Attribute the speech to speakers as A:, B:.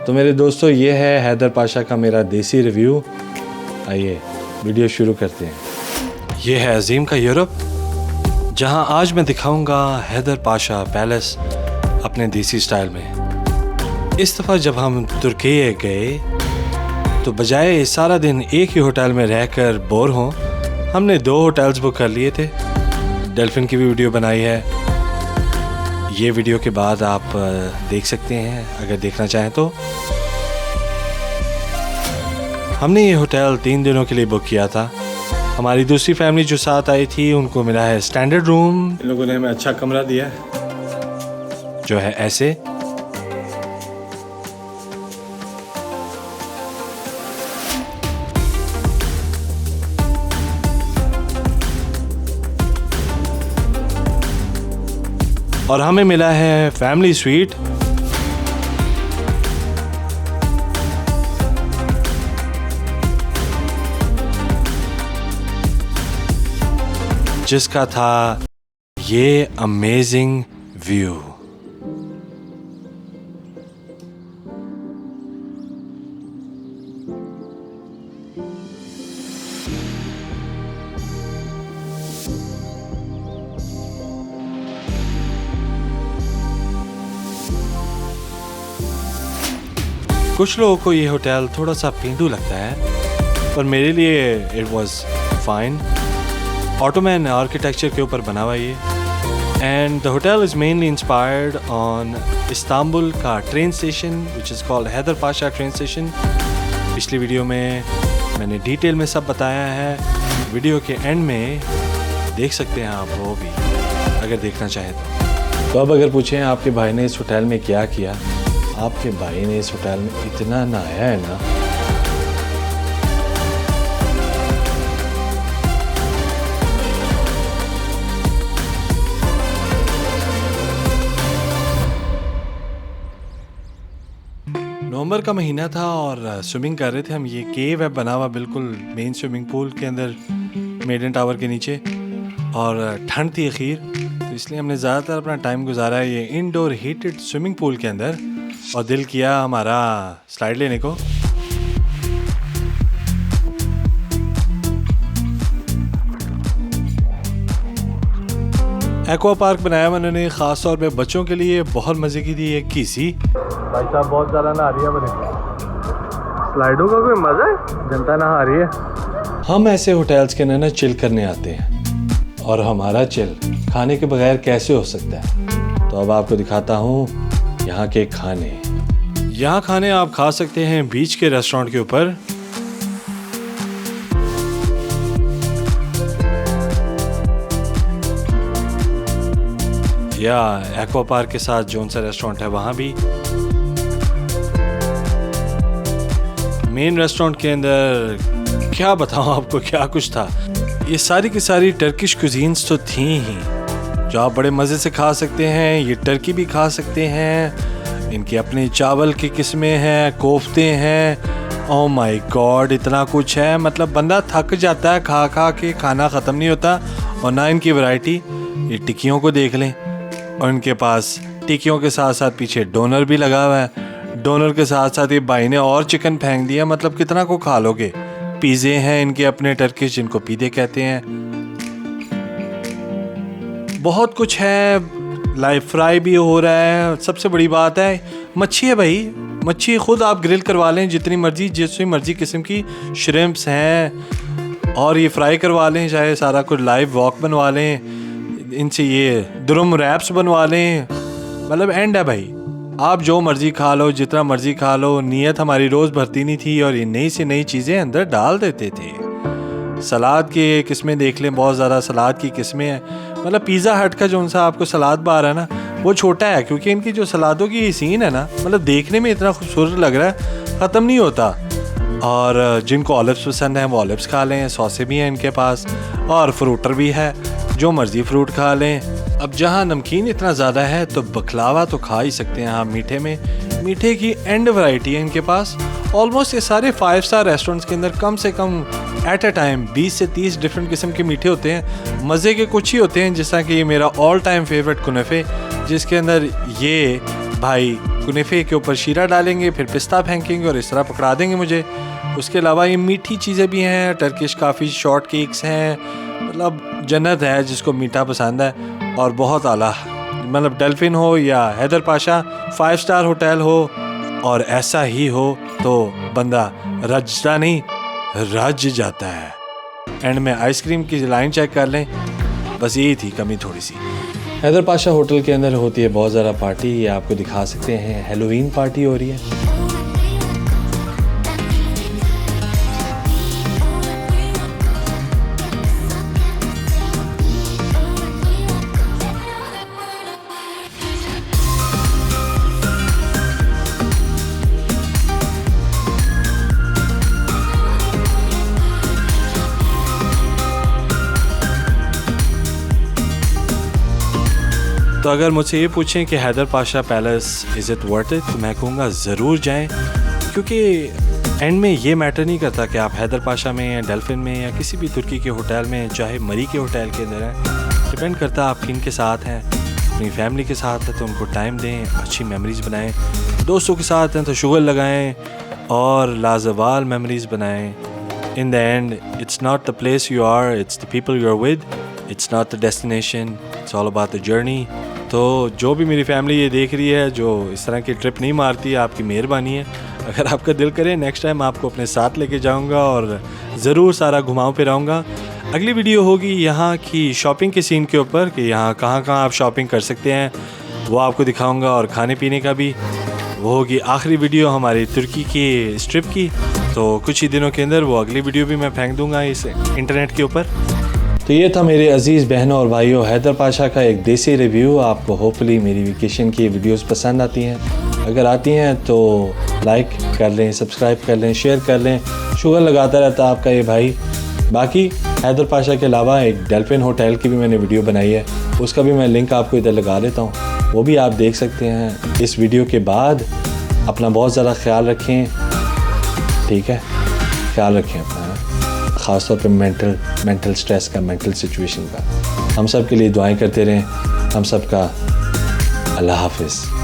A: तो मेरे दोस्तों, ये है हैदर पाशा का मेरा देसी रिव्यू। आइए वीडियो शुरू करते हैं। ये है अजीम का यूरोप, जहां आज मैं दिखाऊंगा हैदर पाशा पैलेस अपने देसी स्टाइल में। इस दफ़ा जब हम तुर्की गए तो बजाय सारा दिन एक ही होटल में रहकर बोर हों, हमने 2 होटल्स बुक कर लिए थे। डेल्फिन की भी वीडियो बनाई है, ये वीडियो के बाद आप देख सकते हैं अगर देखना चाहें तो। हमने ये होटल 3 दिनों के लिए बुक किया था। हमारी दूसरी फैमिली जो साथ आई थी उनको मिला है स्टैंडर्ड रूम। इन लोगों ने हमें अच्छा कमरा दिया है जो है ऐसे। और हमें मिला है फैमिली स्वीट। जिसका था ये अमेजिंग व्यू। कुछ लोगों को ये होटल थोड़ा सा पेंडू लगता है, पर मेरे लिए it was fine. Ottoman architecture के ऊपर बना हुआ ये। And the hotel is mainly inspired on Istanbul का train station which is called Haydar Pasha train station. पिछली वीडियो में मैंने डिटेल में सब बताया है। वीडियो के एंड में देख सकते हैं आप वो भी, अगर देखना चाहें तो। अब अगर पूछें आपके भाई ने इस होटल में क्या किया, आपके भाई ने इस होटल में इतना नहाया है ना, नवंबर का महीना था और स्विमिंग कर रहे थे हम। ये केव है बना हुआ बिल्कुल मेन स्विमिंग पूल के अंदर, मेडन टावर के नीचे, और ठंड थी अखीर, तो इसलिए हमने ज़्यादातर अपना टाइम गुजारा है ये इनडोर हीटेड स्विमिंग पूल के अंदर। और दिल किया हमारा स्लाइड लेने को। एक्वा पार्क बनाया उन्होंने ख़ास तौर पे बच्चों के लिए, बहुत मज़े की थी। एक कीसी भाई साहब बहुत ज़्यादा नहा रही है, बने स्लाइडों का कोई मज़ा है, जनता नहा रही है। हम ऐसे होटल्स के ना चिल करने आते हैं, और हमारा चिल खाने के बगैर कैसे हो सकता है। तो अब आपको दिखाता हूँ यहाँ के खाने। यहाँ खाने आप खा सकते हैं बीच के रेस्टोरेंट के ऊपर। या एक्वा पार्क के साथ जोन सा रेस्टोरेंट है वहाँ भी। मेन रेस्टोरेंट के अंदर क्या बताऊँ आपको, क्या कुछ था। ये सारी की सारी टर्किश कुजीन्स तो थी ही, जो आप बड़े मज़े से खा सकते हैं। ये टर्की भी खा सकते हैं, इनकी अपनी चावल की किस्में हैं, कोफ्ते हैं। ओह माय गॉड, इतना कुछ है, मतलब बंदा थक जाता है खा खा के, खाना ख़त्म नहीं होता। और ना इनकी वैरायटी। ये टिक्कियों को देख लें, और इनके पास टिक्कियों के साथ साथ पीछे डोनर भी लगा हुआ है। डोनर के साथ साथ ये भाई ने और चिकन फेंक दिया, मतलब कितना को खा लोगे। पिज़्ज़े हैं इनके अपने टर्किश, जिनको पीज़े कहते हैं। बहुत कुछ है, लाइव फ्राई भी हो रहा है। सबसे बड़ी बात है मच्छी है भाई, मच्छी खुद आप ग्रिल करवा लें जितनी मर्जी, जितनी मर्जी किस्म की श्रिम्प्स हैं, और ये फ्राई करवा लें, चाहे सारा कुछ लाइव वॉक बनवा लें इनसे, ये दुरुम रैप्स बनवा लें, मतलब एंड है भाई। आप जो मर्जी खा लो, जितना मर्जी खा लो। नीयत हमारी रोज़ भरती नहीं थी, और ये नई से नई चीज़ें अंदर डाल देते थे। सलाद की किस्में देख लें, बहुत ज़्यादा सलाद की किस्में हैं। मतलब पिज़्ज़ा हट का जो सा आपको सलाद बार है ना, वो छोटा है, क्योंकि इनकी जो सलादों की सीन है ना, मतलब देखने में इतना खूबसूरत लग रहा है, ख़त्म नहीं होता। और जिनको ऑलिव्स पसंद हैं वो ऑलिव्स खा लें, सॉसे भी हैं इनके पास, और फ्रूटर भी है, जो मर्ज़ी फ्रूट खा लें। अब जहाँ नमकीन इतना ज़्यादा है तो बकलावा तो खा ही सकते हैं आप। मीठे में मीठे की एंड वैरायटी है इनके पास। ऑलमोस्ट ये सारे 5 स्टार रेस्टोरेंट्स के अंदर कम से कम एट अ टाइम 20 से 30 डिफरेंट किस्म के मीठे होते हैं। मज़े के कुछ ही होते हैं, जैसा कि ये मेरा ऑल टाइम फेवरेट कुनफे, जिसके अंदर ये भाई कुनेफे के ऊपर शीरा डालेंगे, फिर पिस्ता फेंकेंगे और इस तरह पकड़ा देंगे मुझे। उसके अलावा ये मीठी चीज़ें भी हैं, टर्किश काफ़ी शॉर्ट केक्स हैं, मतलब जन्नत है जिसको मीठा पसंद है। और बहुत आला, मतलब डेल्फिन हो या हैदर पाशा 5 स्टार होटल हो और ऐसा ही हो तो बंदा रजता नहीं रज जाता है। एंड में आइसक्रीम की लाइन चेक कर लें, बस यही थी कमी थोड़ी सी। हैदर पाशा होटल के अंदर होती है बहुत ज़्यादा पार्टी, ये आपको दिखा सकते हैं, हेलोवीन पार्टी हो रही है। तो अगर मुझसे ये पूछें कि Haydar Pasha palace is it worth it, तो मैं कहूँगा ज़रूर जाएं, क्योंकि एंड में ये मैटर नहीं करता कि आप हैदर पाशा में या डेल्फिन में या किसी भी तुर्की के होटल में, चाहे मरी के होटल के अंदर हैं, डिपेंड करता आप किन के साथ हैं। अपनी फैमिली के साथ है तो उनको टाइम दें, अच्छी मेमोरीज़ बनाएं। दोस्तों के साथ हैं तो शुगर लगाएं और लाजवाल मेमोरीज़ बनाएं। In the end it's not the place you are, it's the people you are with, it's not the destination, it's all about the journey. तो जो भी मेरी फैमिली ये देख रही है जो इस तरह की ट्रिप नहीं मारती, आपकी मेहरबानी है। अगर आपका दिल करे नेक्स्ट टाइम आपको अपने साथ लेके जाऊंगा और ज़रूर सारा घुमाऊं फिराऊंगा। अगली वीडियो होगी यहाँ की शॉपिंग के सीन के ऊपर कि यहाँ कहाँ कहाँ आप शॉपिंग कर सकते हैं, वो आपको दिखाऊंगा, और खाने पीने का भी। वो होगी आखिरी वीडियो हमारी तुर्की की इस ट्रिप की। तो कुछ ही दिनों के अंदर वो अगली वीडियो भी मैं फेंक दूँगा इस इंटरनेट के ऊपर। तो ये था मेरे अजीज़ बहनों और भाइयों हैदर पाशा का एक देसी रिव्यू। आपको होपफुली मेरी वेकेशन की वीडियोस पसंद आती हैं। अगर आती हैं तो लाइक कर लें, सब्सक्राइब कर लें, शेयर कर लें। शुगर लगाता रहता है आपका ये भाई। बाकी हैदर पाशा के अलावा एक डेल्फिन होटल की भी मैंने वीडियो बनाई है, उसका भी मैं लिंक आपको इधर लगा देता हूँ, वो भी आप देख सकते हैं इस वीडियो के बाद। अपना बहुत ज़्यादा ख्याल रखें, ठीक है, ख्याल रखें अपना, ख़ासतौर पे मेंटल स्ट्रेस का, मेंटल सिचुएशन का। हम सब के लिए दुआएं करते रहें। हम सब का अल्लाह हाफिज़।